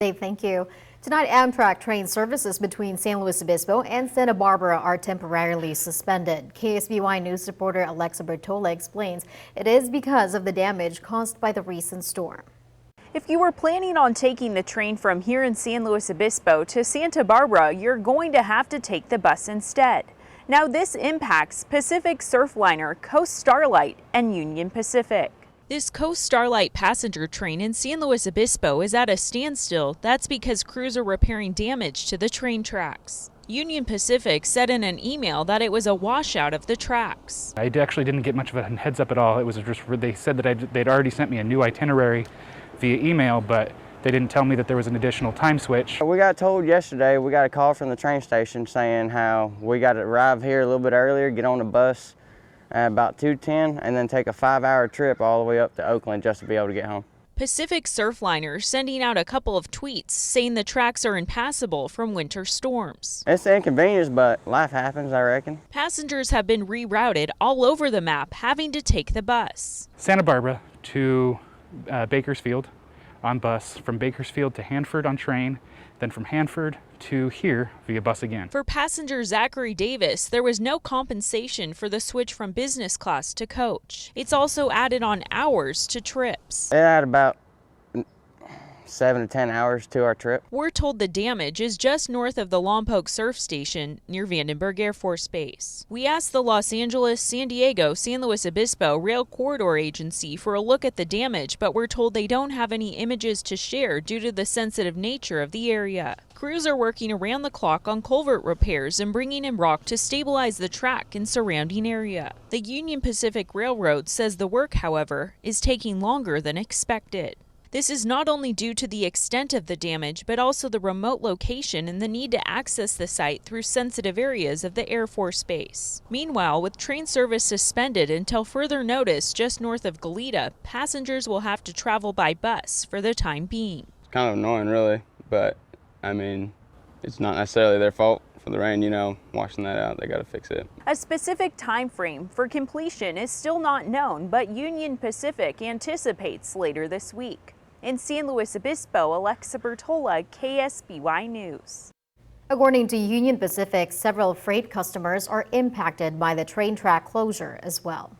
Dave, thank you. Tonight, Amtrak train services between San Luis Obispo and Santa Barbara are temporarily suspended. KSBY News reporter Alexa Bertola explains it is because of the damage caused by the recent storm. If you were planning on taking the train from here in San Luis Obispo to Santa Barbara, you're going to have to take the bus instead. Now this impacts Pacific Surfliner, Coast Starlight, and Union Pacific. This Coast Starlight passenger train in San Luis Obispo is at a standstill. That's because crews are repairing damage to the train tracks. Union Pacific said in an email that it was a washout of the tracks. I actually didn't get much of a heads up at all. It was just, they said that they'd already sent me a new itinerary via email, but they didn't tell me that there was an additional time switch. We got told yesterday, we got a call from the train station saying how we got to arrive here a little bit earlier, get on the bus at about 2:10, and then take a 5-hour trip all the way up to Oakland just to be able to get home. Pacific Surfliner sending out a couple of tweets saying the tracks are impassable from winter storms. It's an inconvenience, but life happens, I reckon. Passengers have been rerouted all over the map, having to take the bus. Santa Barbara to Bakersfield on bus, from Bakersfield to Hanford on train, then from Hanford to here via bus again. For passenger Zachary Davis, there was no compensation for the switch from business class to coach. It's also added on hours to trips. It had about 7 to 10 hours to our trip. We're told the damage is just north of the Lompoc Surf Station near Vandenberg Air Force Base. We asked the Los Angeles, San Diego, San Luis Obispo Rail Corridor Agency for a look at the damage, but we're told they don't have any images to share due to the sensitive nature of the area. Crews are working around the clock on culvert repairs and bringing in rock to stabilize the track and surrounding area. The Union Pacific Railroad says the work, however, is taking longer than expected. This is not only due to the extent of the damage, but also the remote location and the need to access the site through sensitive areas of the Air Force Base. Meanwhile, with train service suspended until further notice just north of Goleta, passengers will have to travel by bus for the time being. It's kind of annoying, really, but I mean, it's not necessarily their fault for the rain, washing that out, they got to fix it. A specific time frame for completion is still not known, but Union Pacific anticipates later this week. In San Luis Obispo, Alexa Bertola, KSBY News. According to Union Pacific, several freight customers are impacted by the train track closure as well.